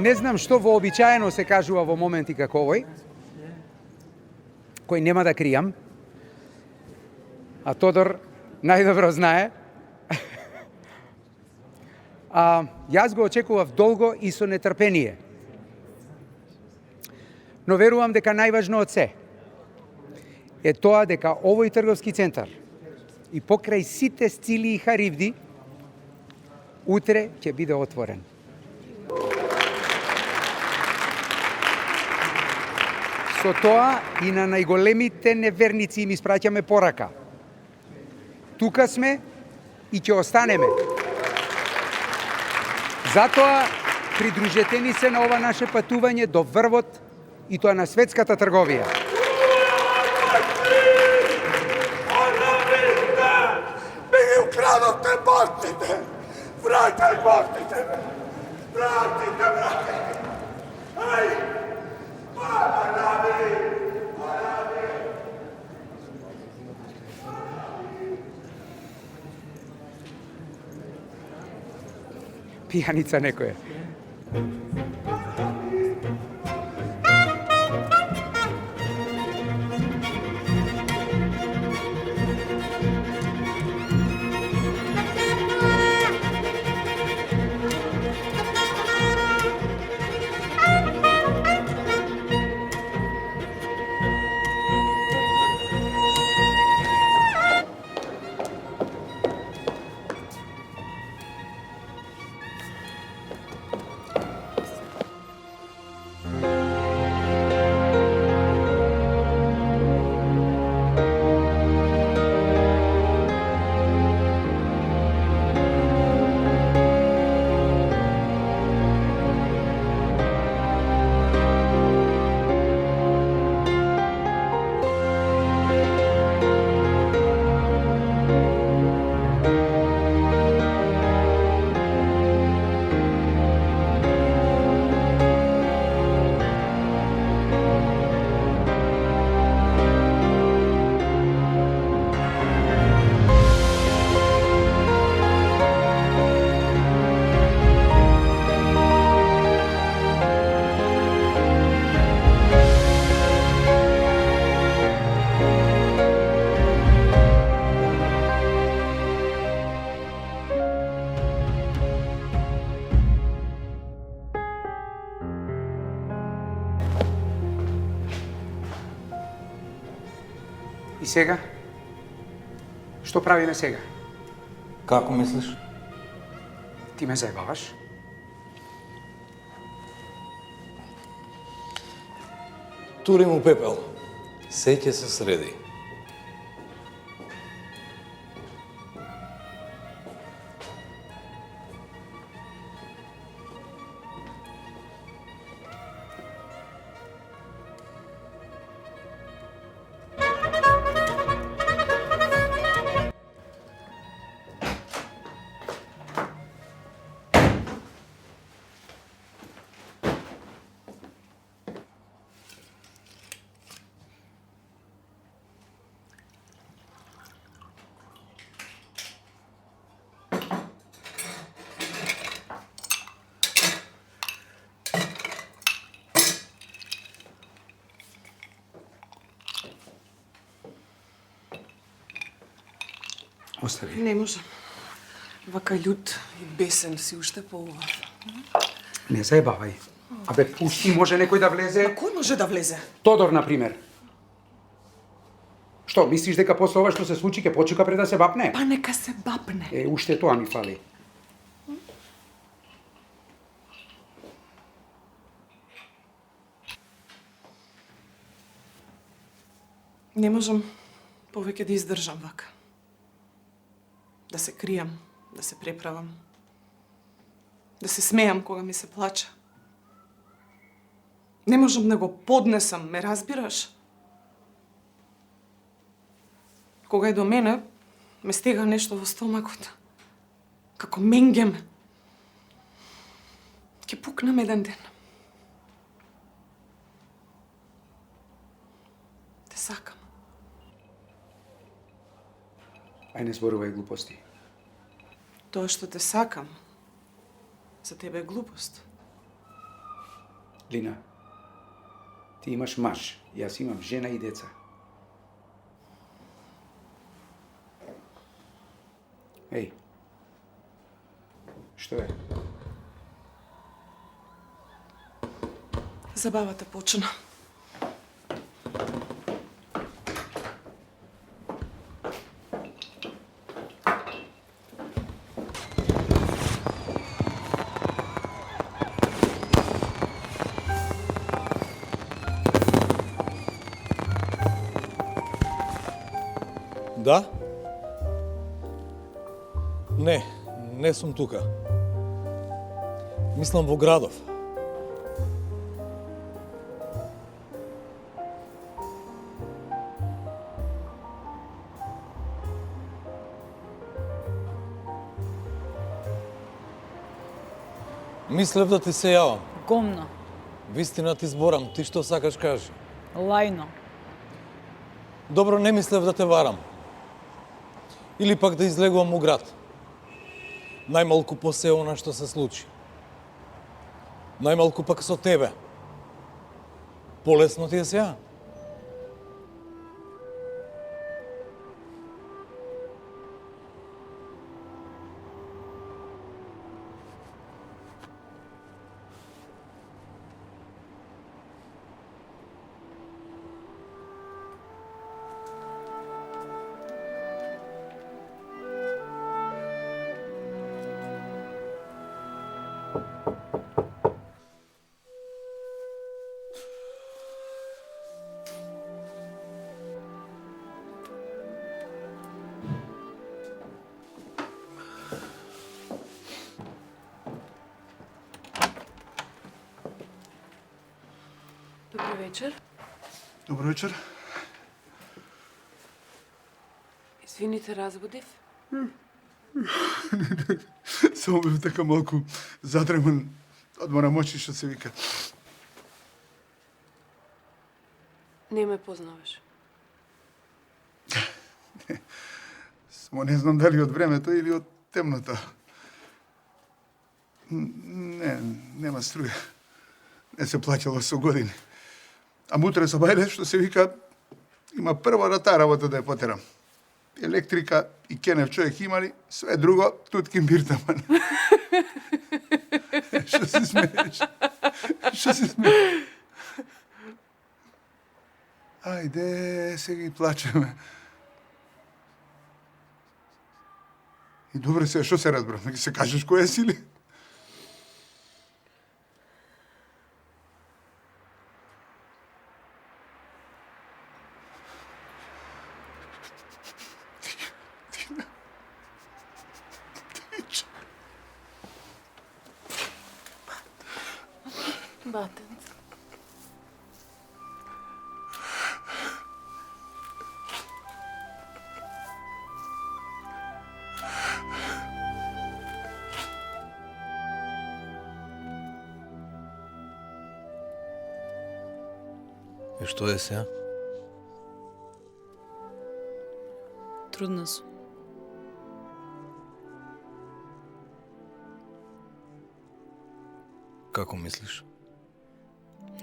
Не знам што вообичаено се кажува во моменти како овој, кој нема да кријам, а Тодор најдобро знае. Јас го очекував долго и со нетрпение. Но верувам дека најважно од се е тоа дека овој трговски центар и покрај сите сцили и харивди утре ќе биде отворен. Со тоа и на најголемите неверници им испраќаме порака. Тука сме и ќе останеме. Затоа придружете ни се на ова наше патување до врвот и тоа на светската трговија. Ми ги украдовте бактите! Враќај бактите! Вратите, вратите! Ај! Пијаница некој е. И сега? Што правиме сега? Како мислиш? Ти ме заебаваш? Тури му пепел. Се ќе се среди. Остави. Не можам. Вака љут и бесен си уште по ова. Не заебавај. Абе, пусти, може некој да влезе. Кој може да влезе? Тодор, например. Што, мислиш дека после ова што се случи ќе почека пред да се бапне? Па нека се бапне. Уште тоа ми фали. Не можам повеќе да издржам вака. Да се кријам, да се преправам. Да се смејам кога ми се плаче. Не можам да го поднесам, ме разбираш? Кога е до мене, ме стега нешто во стомакот. Како менгем. Ќе пукнам еден ден. Те сакам. Ај не зборувај глупости. Тоа што те сакам, за тебе е глупост. Лина, ти имаш маж, јас имам жена и деца. Еј, што е? Забавата почна. Да? Не сум тука. Мислам во градов. Мислев да ти се јавам. Гомно, Вистина ти зборам, ти што сакаш кажи. лајно. Добро, не мислев да те варам. Или пак да излегувам у град. Најмалку по се она што се случи. Најмалку пак со тебе. Полесно ти е сега? Добро вечер. Добро вечер. Извините, разбудив. Само бев така малку задреман од марамочи што се вика. Не ме познаваш. Само не знам дали од времето или од темното. Не, нема струја. Не се плаќало со години. А мутре со бајле, што се вика, има прво на таа работа да ја потерам. Електрика и кенев човек имали, све друго, туткин биртаман. Што се смееш? Што се смееш? Ајде, сега ги плачеме. И добре се, што се разбрав? Неки се кажеш која си ли? Батенц. И што е сега? Трудна сум. Како мислиш?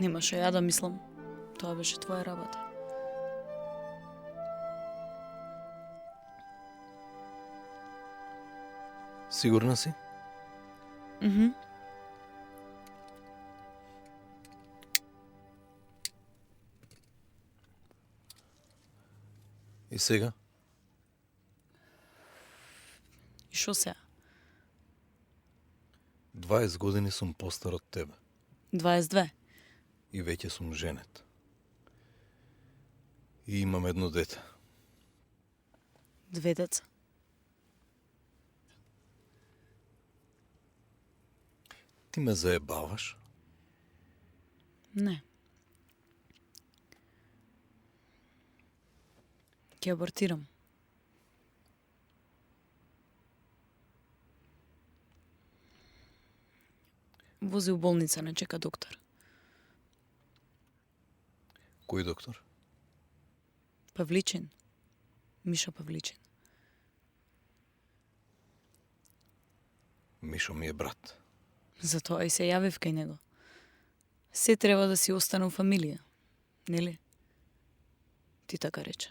Немаше ја да мислам. Тоа беше твоја работа. Сигурна си? Мгм. И сега? И шо сега? 20 години сум постар од тебе 22. и веќе сум женет. И имам едно дете. 2 деца. Ти ме заебаваш? Не. Ќе абортирам. Вози у болница, не чека доктор. Кој доктор? Павличин. Миша Павличин. Мишо ми е брат. Затоа и се јавив кај него. Се треба да си остану фамилија, нели? Ти така рече.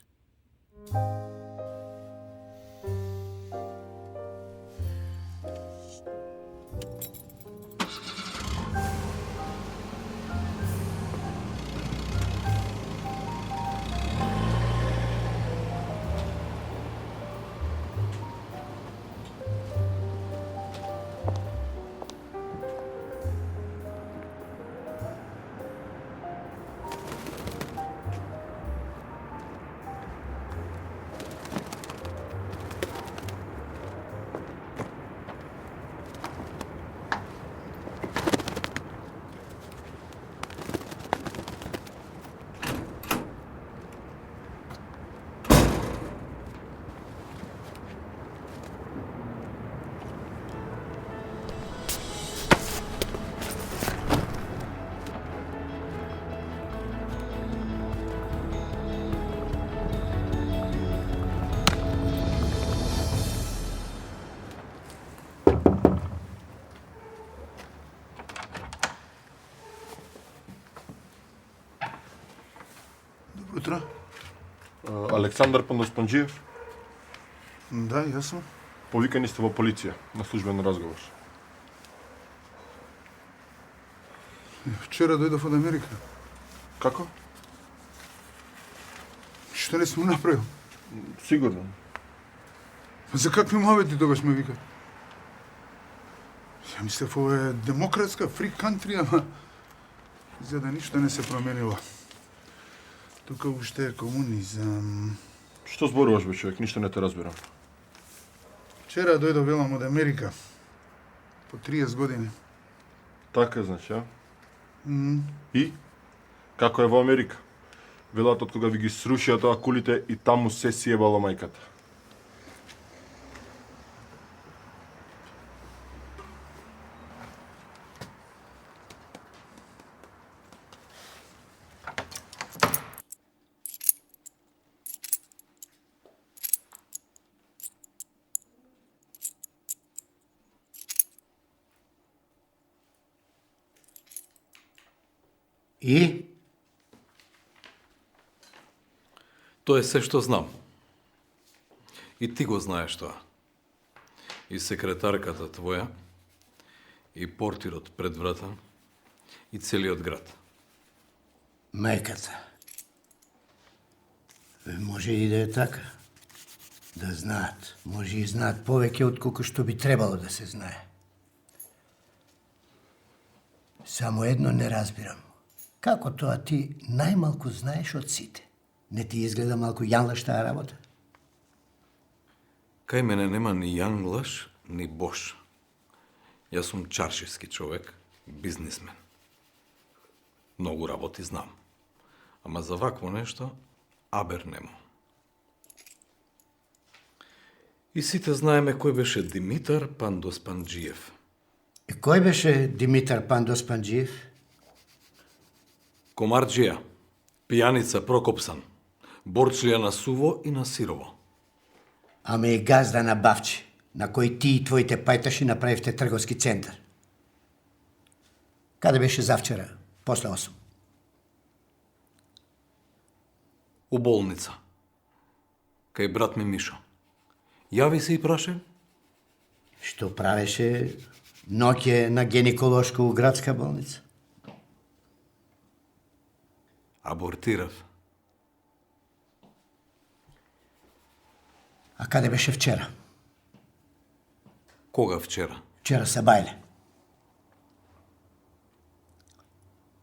Утро. Александър Пандоспанджиев, Да, јасно. повикани сте во полиција на службен разговор. Вчера дојдов од Америка. Како? Што не сум направил? Сигурно. За какви мовети тогаш ме викат? Ја мислев ова е демократска, фри кантри, ама за да ништо не се променило. Тука уште е комунизам. Што зборуваш, бе, човек? Ништо не те разбирам. Вчера дојдов велам од Америка. По 30 години. Така, значи, а? И? Како е во Америка? Велат од кога ви ги срушија тоа кулите и таму се си ебало мајката. И? Тоа е се што знам. И ти го знаеш тоа. И секретарката твоја, и портирот пред врата, и целиот град. Мајката. Може и да е така. Да знаат. Може и знаат повеќе отколку што би требало да се знае. Само едно не разбирам. Како тоа ти најмалку знаеш од сите? Не ти изгледа малку јанлаш таа работа? Кај мене нема ни јанглаш, ни бош. Јас сум чаршиски човек, бизнисмен. Многу работи знам. Ама за вакво нешто, абер нема. И сите знаеме кој беше Димитар Пандоспанджиев. И кој беше Димитар Пандоспанджиев? Комарджија, пијаница Прокопсан, борчлија на суво и на сирово. Ама и газда на Бавчи, на кој ти и твоите пајташи направивте трговски центар. Каде беше завчера, после 8? У болница. Кај брат ми Мишо. Јави се и праше, Што правеше ноќе на гинеколошко у градска болница? абортирав. А каде беше вчера? Кога вчера? Вчера са бајле.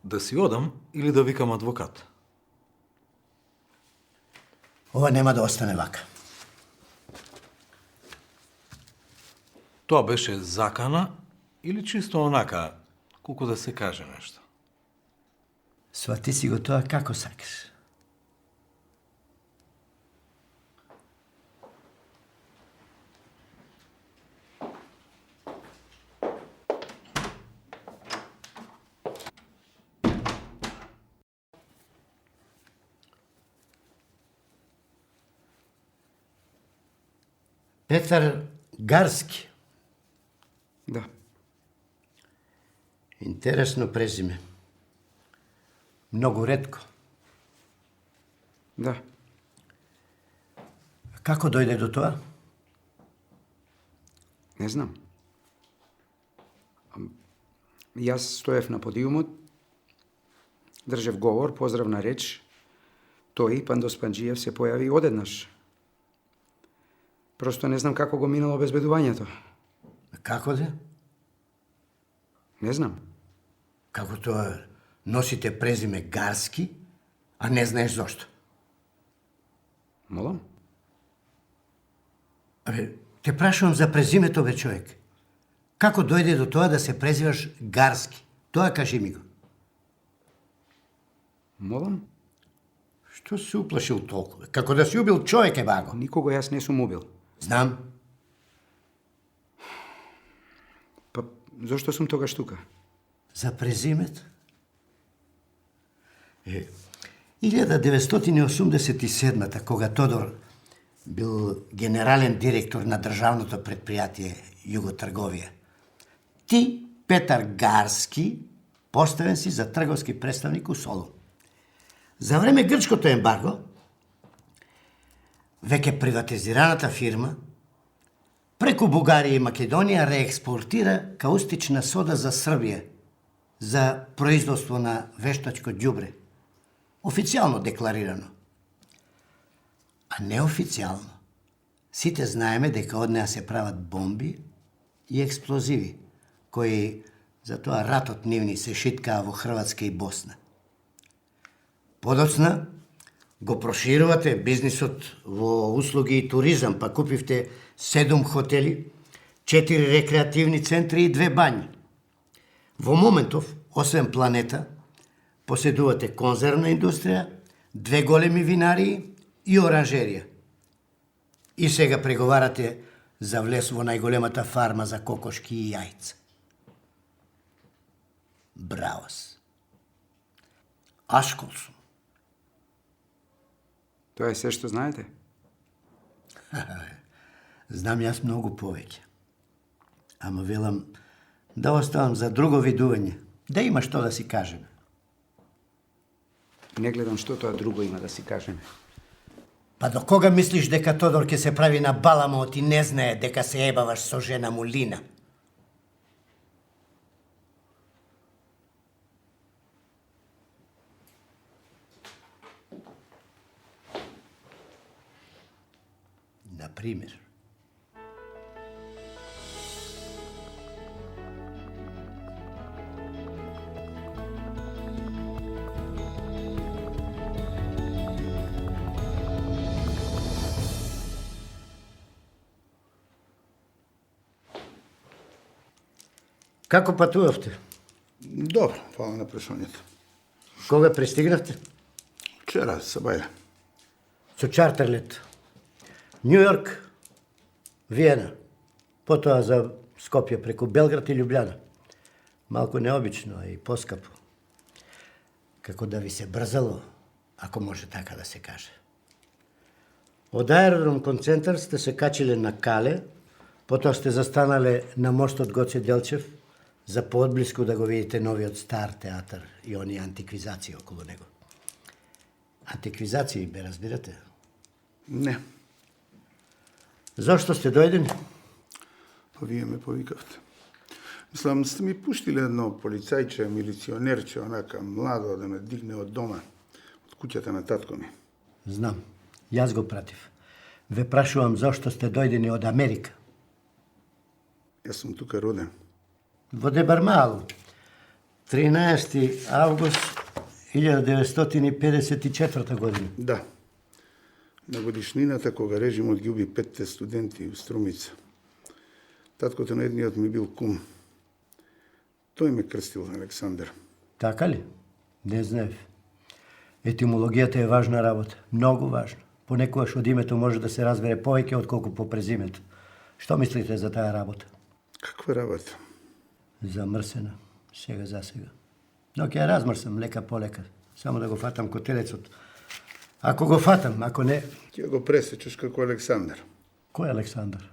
Да си одам или да викам адвокат? Ова нема да остане вака. Тоа беше закана или чисто онака, колку да се каже нешто? Свати си го тоа како сакаш. Петар Гарски. Да. Интересно презиме. Многу ретко. Да. Како дојде до тоа? Не знам. Јас стоев на подиумот, држев говор, поздравна реч. Тој, Пандос Панџиев, се појави одеднаш. Просто не знам како го минало обезбедувањето. Како де? Не знам. Како тоа носите презиме Гарски, а не знаеш зошто? Молам? Абе, те прашувам за презимето, бе, човек. Како дојде до тоа да се презиваш Гарски? Тоа кажи ми го. Молам? Што се уплашил толку? Како да си убил човек, баго. Никого јас не сум убил. Знам. Па, зошто сум тогаш тука? За презимет? 1987-та, кога Тодор бил генерален директор на државното предпријатие Југотрговија, ти, Петар Гарски, поставен си за трговски представник у Солун. За време грчкото ембарго, веќе приватизираната фирма преку Бугарија и Македонија реекспортира каустична сода за Србија за производство на вештачко ѓубре. Официјално декларирано. А неофицијално. Сите знаеме дека од неа се прават бомби и експлозиви, кои затоа ратот нивни се шиткаа во Хрватска и Босна. Подоцна го проширувате бизнисот во услуги и туризам, па купивте 7 хотели, 4 рекреативни центри и 2 бањи. Во моментов, освен Планета, поседувате конзервна индустрија, 2 големи винарии и оранжерија. И сега преговарате за влез во најголемата фарма за кокошки и јајца. Бравос. Ашкол сум. Тоа е се што знаете? Знам јас многу повеќе. Ама велам да оставам за друго видување. Да има што да си кажеме. Не гледам што тоа друго има да си кажеме. Па до кога мислиш дека Тодор ќе се прави на баламот и не знае дека се ебаваш со жена му Лина? Например. Како патувавте? Добро, фала на прашањето. Кога пристигнавте? Вчера, сабајле. Со чартерлет. Нью Йорк, Виена, потоа за Скопје преку Белград и Љубљана. Малку необично и поскапо. Како да ви се брзало, ако може така да се каже. Од аеродром кон центар сте се качиле на Кале, потоа сте застанале на мостот Гоце Делчев, за поодблиску да го видите новиот стар театар и оние антиквизации околу него. Антиквизации, бе разбирате? Не, Зошто сте дојдени? па вие ме повикавте. Мислам, сте ми пуштиле едно полицајче, милиционерче, онака младо, да ме дигне од дома, од куќата на татко ми. Знам. Јас го пратив. Ве прашувам зошто сте дојдени од Америка. Јас сум тука роден. Во Дебармалу. 13. август 1954 година. Да. На годишнината кога режимот ги уби 5 студенти у Струмица. Таткото на едниот ми бил кум. Тој ме крстил Александар. Така ли? Не знаев. Етимологијата е важна работа. Многу важна. Понекогаш од името може да се разбере повеќе отколку по презимето. Што мислите за таа работа? Каква работа? Замрсена. Сега за сега. Но ќе ја размрсам лека по лека. Само да го фатам котелецот. Ако го фатам, ако не... Ќе го пресечеш како Александар. Кој е Александар?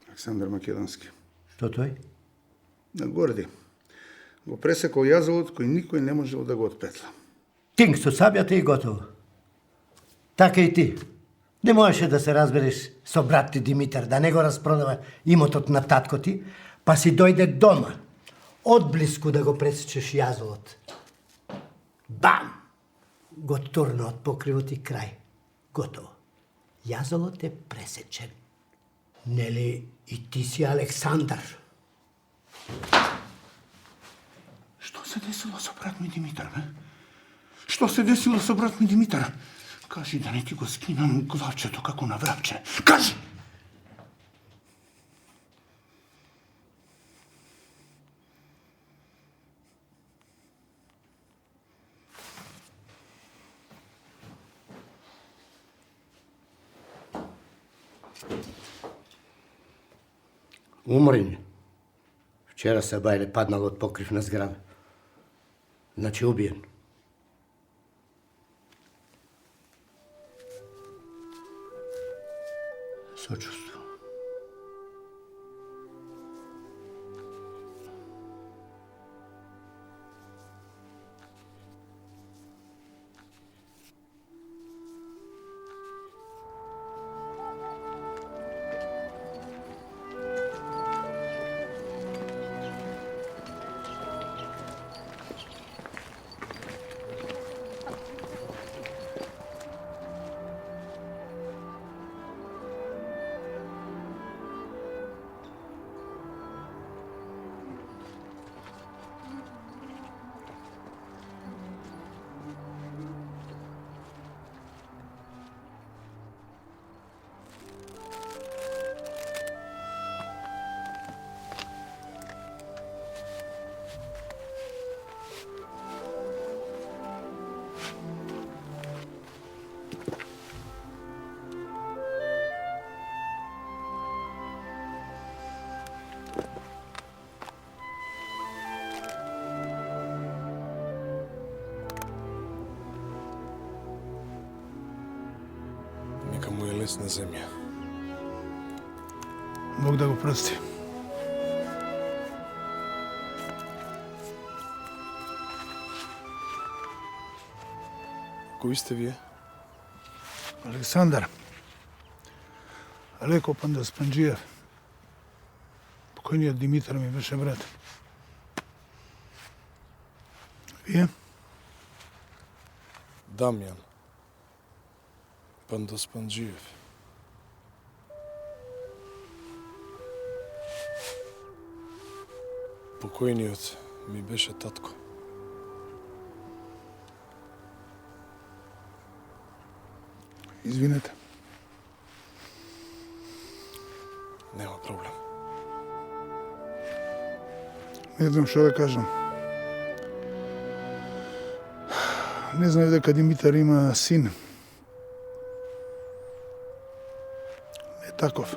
Александар Македонски. Што тој? На Горди. Го пресекол јазовот кој никој не можел да го отпетла. Тинг со сабјата и готово. Така и ти. Не можеше да се разбереш со брат ти Димитар, да не го распродава имотот на татко ти, па си дојде дома, одблиску да го пресечеш јазовот. Бам! Го турна од покривот и крај. Готово. Јазовот е пресечен. Нели и ти си Александар? Што се десило со брат ми Димитар, бе? Што се десило со брат ми Димитар? Кажи да не ти го скинам главчето како на врапче. Кажи! Уморен. Вчера се бајле паднал од покрив на зграда. Значи убиен. Сочувство. Нека му е лесна земја. Бог да го прости. Кои сте вие? Александар. Алеко Пандаспанџиев. Покојниот Димитар ми беше брат. Вие? Дамјан Пандаспанџиев. Покојниот ми беше татко. Извинете. Нема проблем. Не знам што да кажам. Не знам дека Димитар има син. Не таков.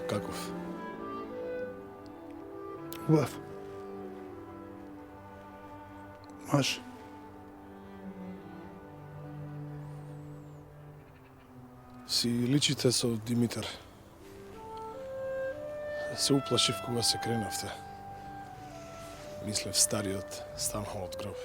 Каков? Убав. Маж. Си личите со Димитар. Се уплашив кога се кренавте. Мислев стариот станал од гроб.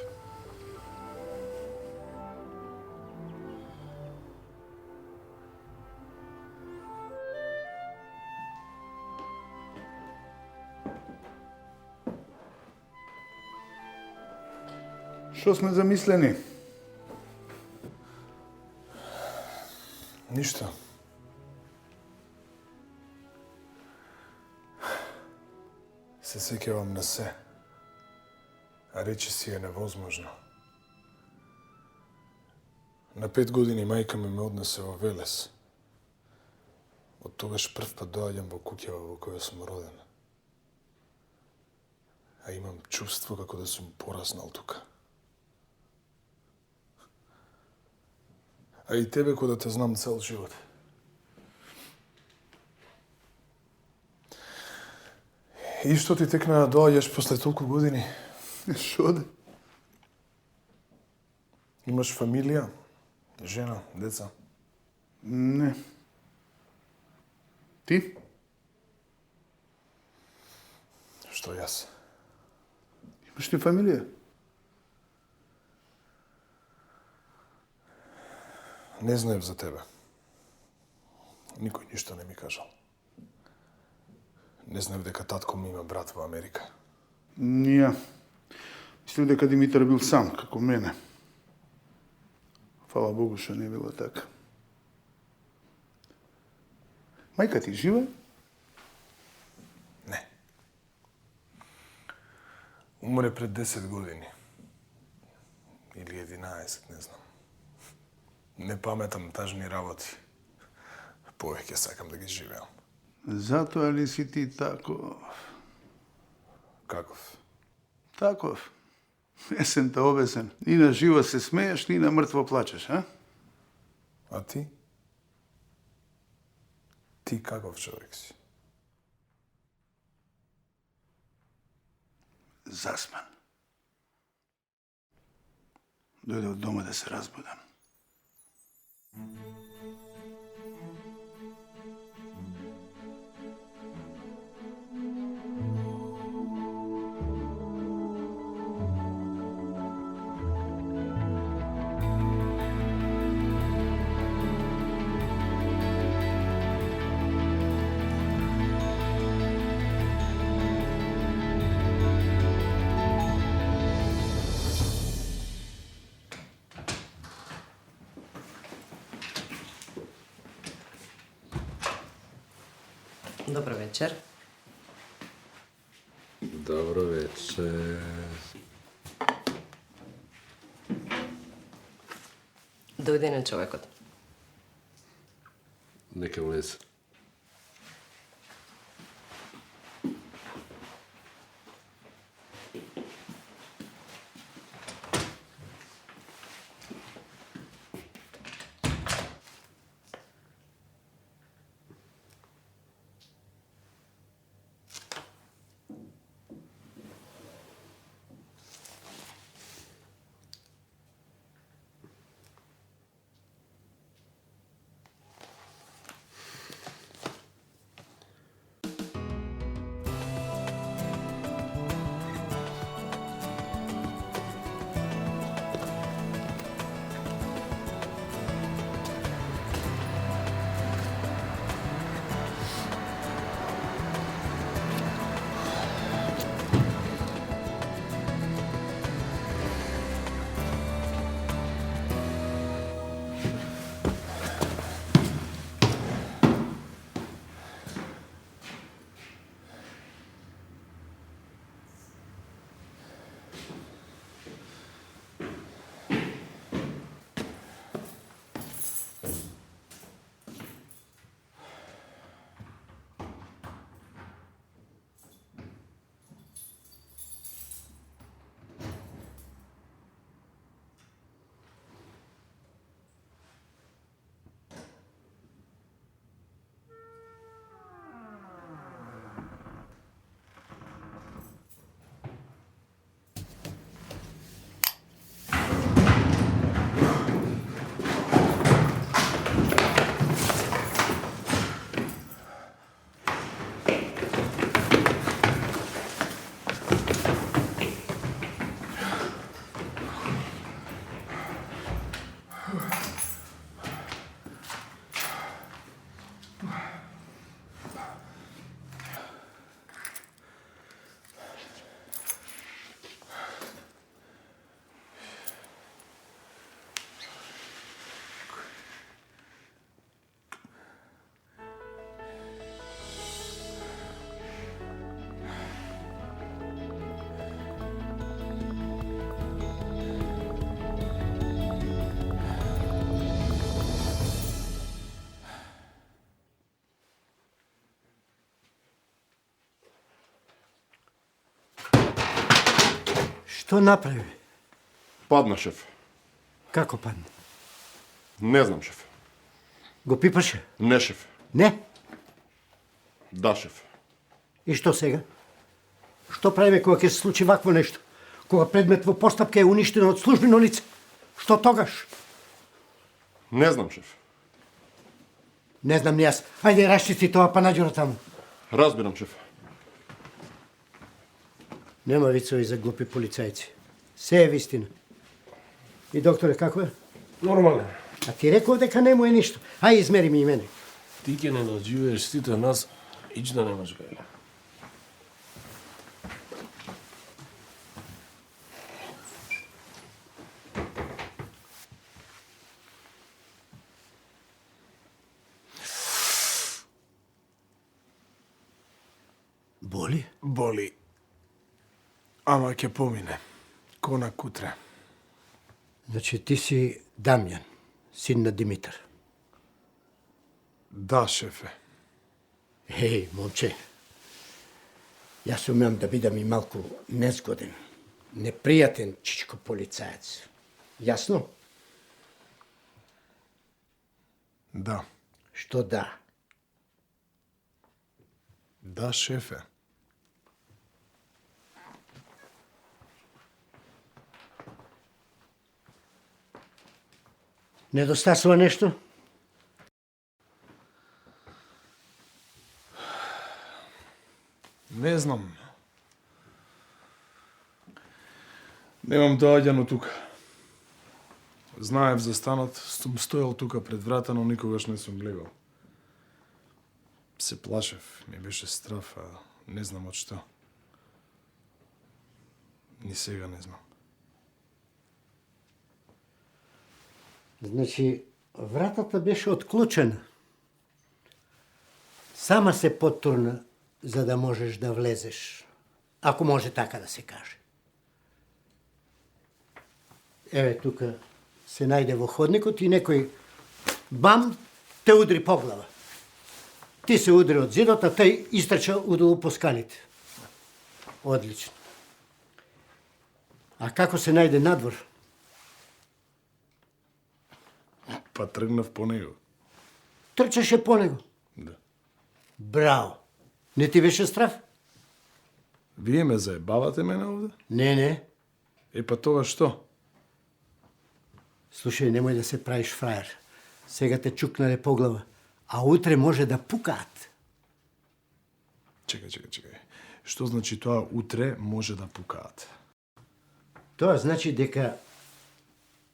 Што сме замислени? Ништо. Се сеќавам на се, а речи си е невозможно. На 5 години мајка ми ме однесе во Велес. Од тогаш прв пат доаѓам во куќава во која сум роден. А имам чувство како да сум пораснал тука. А и тебе кој да те знам цел живот. И што ти текна да доаѓаш после толку години? Што да? Имаш фамилија, жена, деца? Не. Ти? Што јас? Имаш ли фамилија? Не знаев за тебе. Никој ништо не ми кажал. Не знаев дека татко ми има брат во Америка. Ние. Мислев дека Димитар бил сам, како мене. Фала Богу што не било така. Мајка ти жива? Не. Умре пред 10 години. Или 11, не знам. Не паметам тажни работи. Повеќе сакам да ги живеам. Затоа ли си ти таков? Каков? Таков. Есента обесен. Ни на живо се смееш, ни на мртво плачеш, а? А ти? Ти каков човек си? Засман. Дојде од дома да се разбудам. Добро вечер. Добро вечер. Дојде на човекот. Нека влезе. Што направи? Падна, шеф. Како падна? Не знам, шеф. Го пипаше? Не, шеф. Не? Да, шеф. И што сега? Што правиме кога ќе се случи вакво нешто? Кога предмет во постапка е уништено од службено лице? Што тогаш? Не знам, шеф. Не знам ни јас. Ајде, расчисти тоа, па наđи таму. Разбирам, шеф. Нема вицови за глупи полицајци. Се е вистина. И докторе, како е? Нормално. А ти рекол дека не му е ништо. Ај, измери ми и мене. Ти ќе не наđивеш сите нас, ич да немаш гајле. Боли? Боли. Ама ќе помине. Конак утре. Значи ти си Дамјан, син на Димитар. Да, шефе. Еј, момче, јас умеам да бидам и малку незгоден, непријатен чичко полицаец. Јасно? Да. Што да? Да, шефе. Недостасува нешто? Не знам. Немам доаѓано тука. Знаев за станот, сум стоел тука пред врата, но никогаш не сум гледал. Се плашев, ми беше страф, а не знам од што. Ни сега не знам. Значи, вратата беше отклучена. Сама се потурна, за да можеш да влезеш. Ако може така да се каже. Еве, тука се најде во ходникот и некој бам те удри по глава. Ти се удри од зидот, а тој истрча удолу по скалите. Одлично. А како се најде надвор? Па тргнав по него. Трчаше по него. Да. Браво. Не ти беше страф? Вие ме заебавате мене овде? Не, не. Па тоа што? Слушај, немој да се правиш фраер. Сега те чукнале по глава, а утре може да пукаат. Чекај. Што значи тоа утре може да пукаат? Тоа значи дека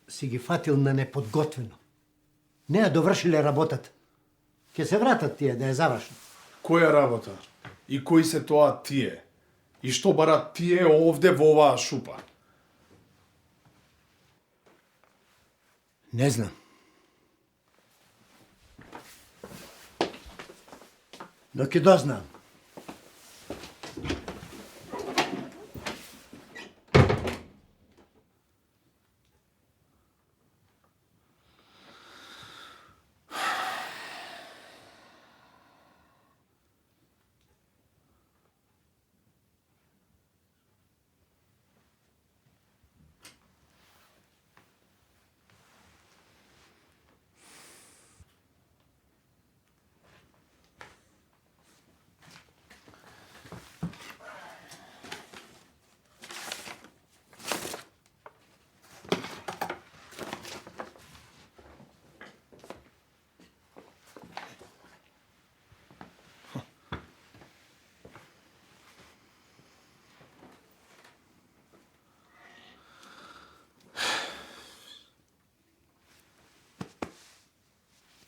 си ги фатил на неподготвено. Не ја довршиле работата. Ке се вратат тие да ја завршат. Која работа? И кои се тоа тие? И што барат тие овде во оваа шупа? Не знам. Но ќе дознам.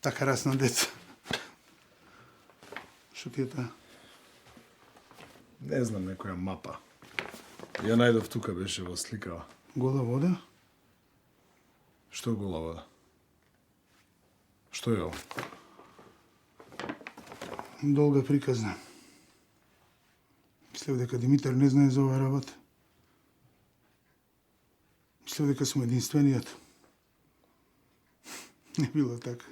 Така расна деца. Што ти е таа? Не знам, некоја мапа. Ја најдов тука, беше во сликава. Гола вода? Што гола вода? Што е ово? Долга приказна. Мислев дека Димитар не знае за оваа работа. Мислев дека сум единствениот. Не било така.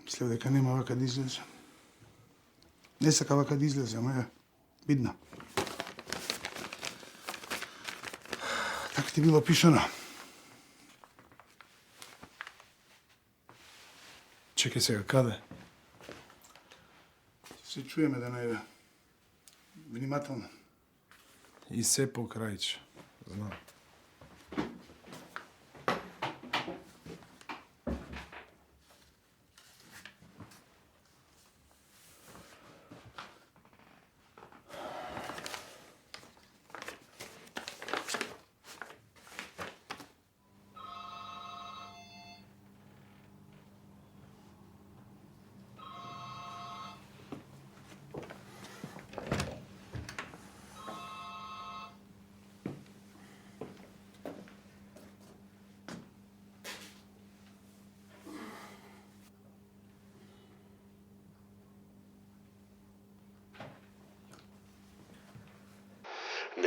Мислев дека нема вака да излезе. Не сака вака да излезе, ама видно. Така ти било пишано. Чекај сега, каде? Се чуеме да најде. Внимателно. И се по крајче. Знам.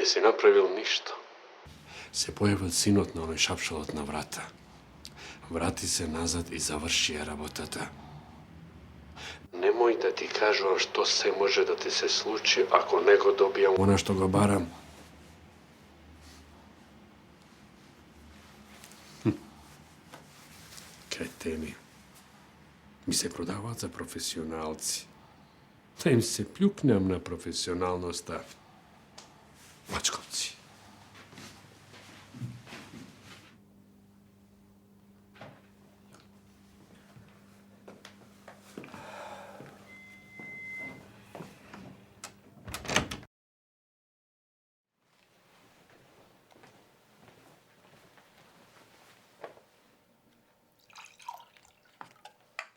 Не си направил ништо. Се појави синот на оној шапшалот на врата. Врати се назад и заврши ја работата. Немој да ти кажувам што се може да ти се случи ако не го добијам. Она што го барам. Кретени. Ми се продаваат за професионалци. Да им се плюкнем на професионалноста. Мачковци.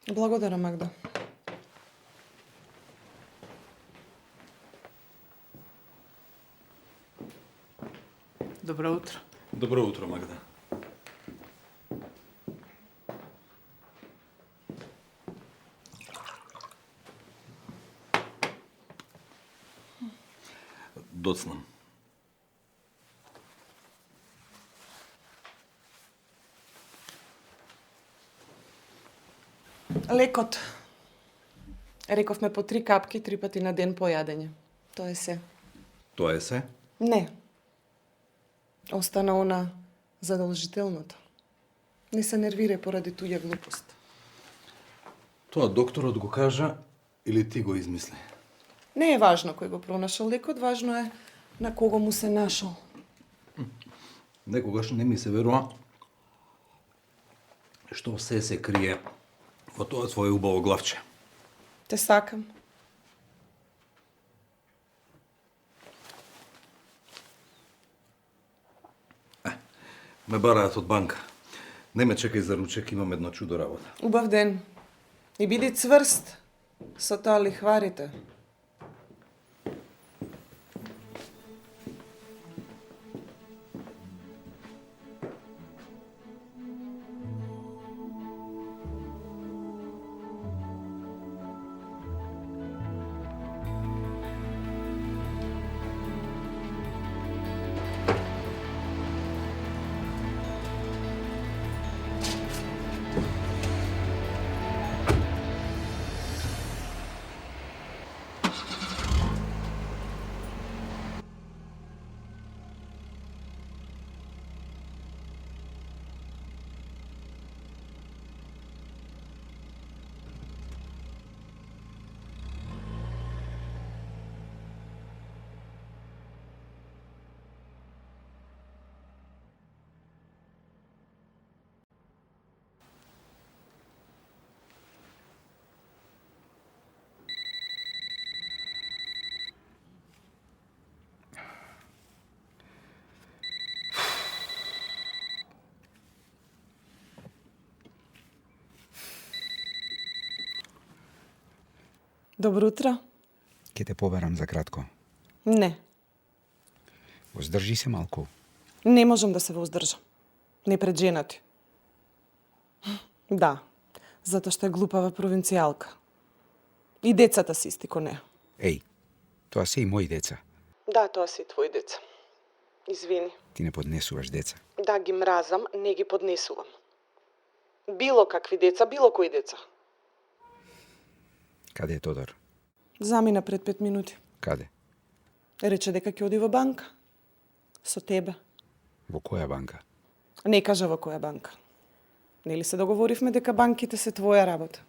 Благодарам, Магда. Добро утро. Добро утро, Магда. Доцнам. Лекот. Рековме по 3 капки 3 пати на ден по јадење. Тоа е се. Тоа е се? Не. Остана она задолжителното. Не се нервире поради туѓа глупост. Тоа докторот го кажа или ти го измисли? Не е важно кој го пронашал лекот, важно е на кого му се нашол. Некогаш не ми се верува што се крие во тоа своје убаво главче. Те сакам. Ме бараат од банка. Не ме чекај за ручек, имам едно чудо работа. Убав ден. И биди цврст со тоа лихварите. Добро утро. Ке те побарам за кратко. Не. Воздржи се малку. Не можам да се вооздржам. Не пред жена ти. Да, затоа што е глупава провинцијалка. И децата си исти ко неа. Еј, тоа се и мои деца. Да, тоа си твои деца. Извини. Ти не поднесуваш деца. Да, ги мразам, не ги поднесувам. Било какви деца, било кои деца. Каде е Тодор? Замина пред 5 минути. Каде? Рече дека ќе оди во банка. Со тебе. Во која банка? Не кажа во која банка. Нели се договоривме дека банките се твоја работа?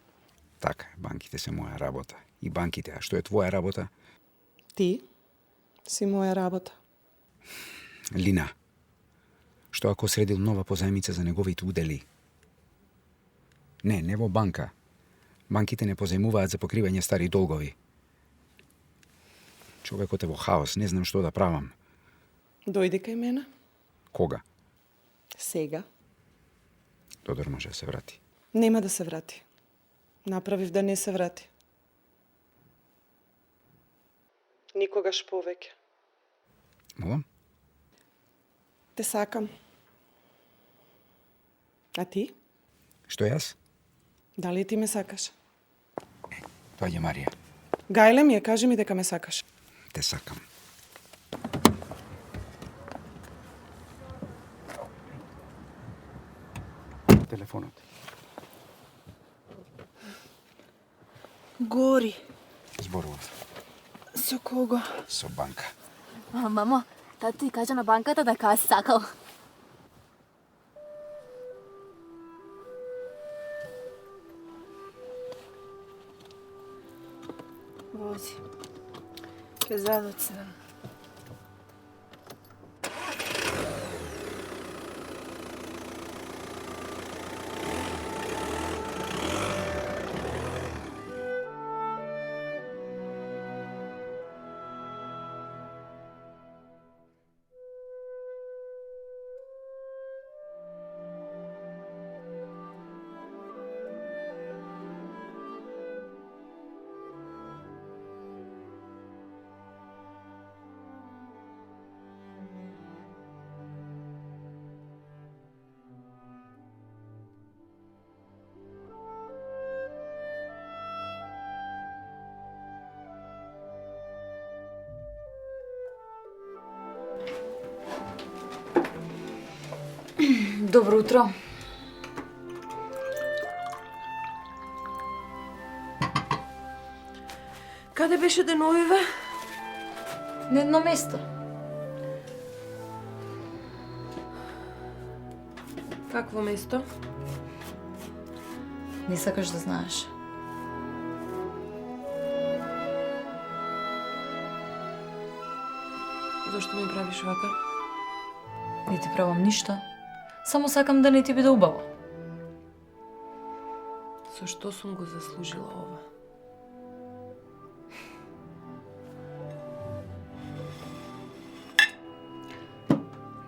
Така, банките се моја работа. И банките, а што е твоја работа? Ти си моја работа. Лина, што ако средил нова позајмица за неговите удели? Не во банка. Банките не позајмуваат за покривање стари долгови. Човекот е во хаос, не знам што да правам. Дојди кај мене. Кога? Сега. Тодор може да се врати. Нема да се врати. Направив да не се врати. Никогаш повеќе. Молам? Те сакам. А ти? Што јас? Дали ти ме сакаш? Доаѓа Марија. Гајле ми ја кажи ми дека ме сакаш. Те сакам. телефонот. Гори. Зборував Со кого? со банка. Мамо, тати кажа на банката дека сакал. Вози. Ке задоцнам. Добро утро. Каде беше деновиве? На едно место. Какво место? Не сакаш да знаеш. Зошто ми правиш вака? Не ти правам ништо. Само сакам да не ти биде убаво. Со што сум го заслужила ова?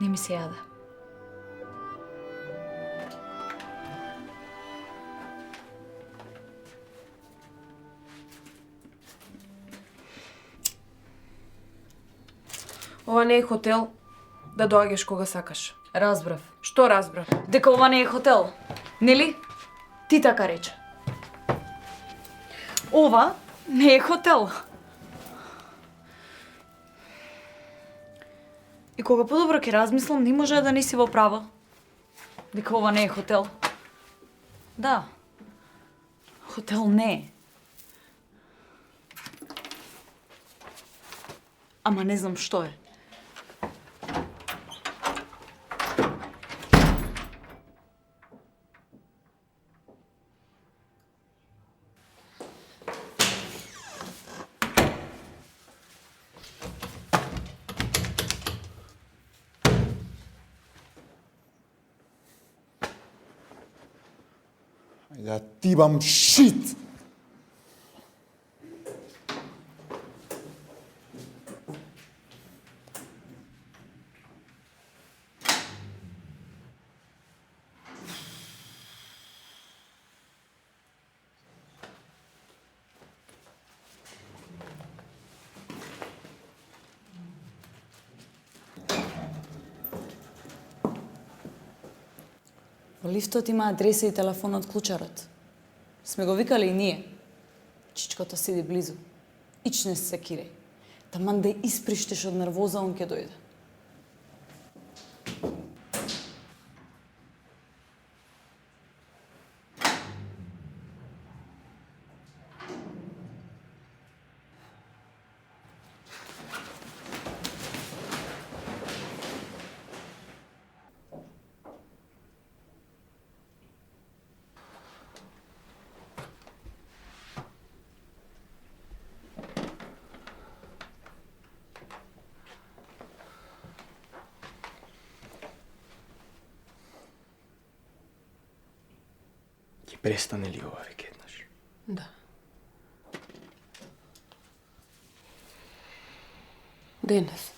Не ми се јаде. Ова не е хотел да доаѓаш кога сакаш. Разбрав. Што разбрав? Дека ова не е хотел. Нели? Ти така рече. Ова не е хотел. И кога подобро ќе размислам, не може да не си во право. Дека ова не е хотел. Да. Хотел не е. Ама не знам што е. Ja tibam shit. Во лифтот има адреса и телефон од клучарот. Сме го викали и ние. Чичкото седи близу. Ич не се кире. Таман да исприштеш од нервоза, он ќе дојде. Ќе престане ли ова веќе еднаш? Да. Денес.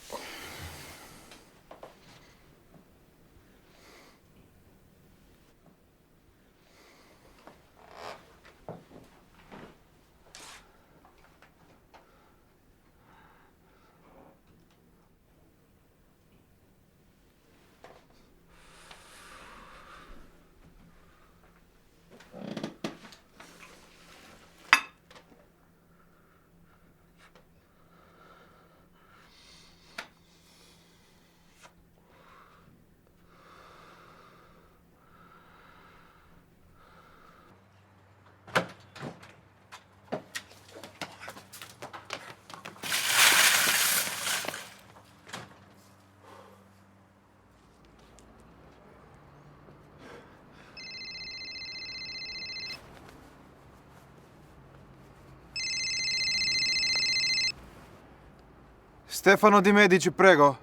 Стефано Димедичи прего.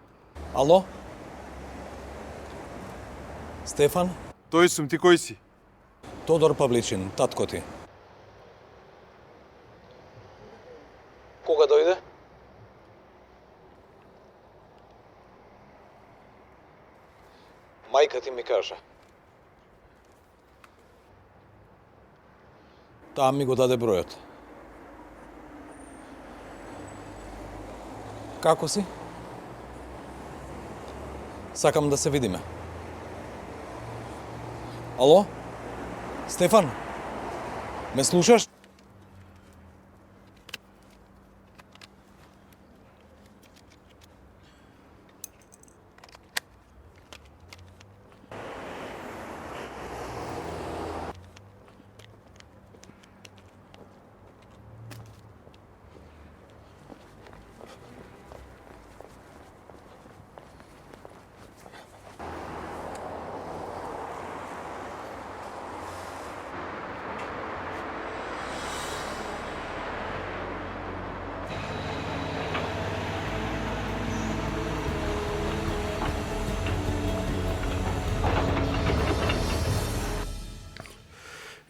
Ало? Стефан? Тој сум, ти кој си? Тодор Павличин, татко ти. Кога дојде? Мајка ти ми кажа. Таа ми го даде бројот. Како си? Сакам да се видиме. Ало? Стефан? Ме слушаш?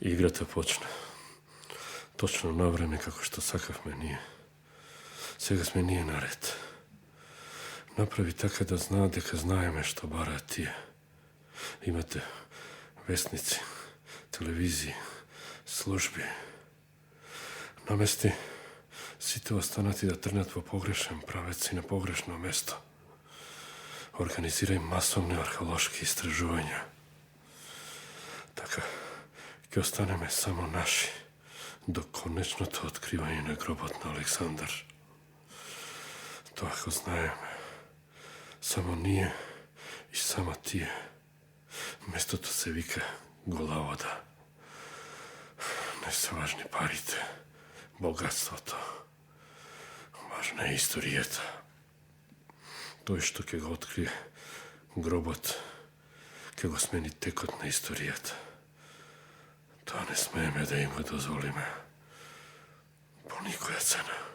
Играта почна. Точно на време како што сакавме ние. Сега сме ние наред. Направи така да знаат дека знаеме што бараат тие. Имате вестници, телевизии, служби. Намести сите останати да трнат во погрешен правец и на погрешно место. Организирај масовни археолошки истражувања. Така, ќе останеме само наши до конечното откривање на гробот на Александар. Тоа го знаеме. Само ние и само тие. Местото се вика Гола вода. Не се важни парите, богатството. Важна е историјата. Тој што ќе го открие гробот, ќе го смени текот на историјата. Тоа не смееме да им го дозволиме. По никоја цена.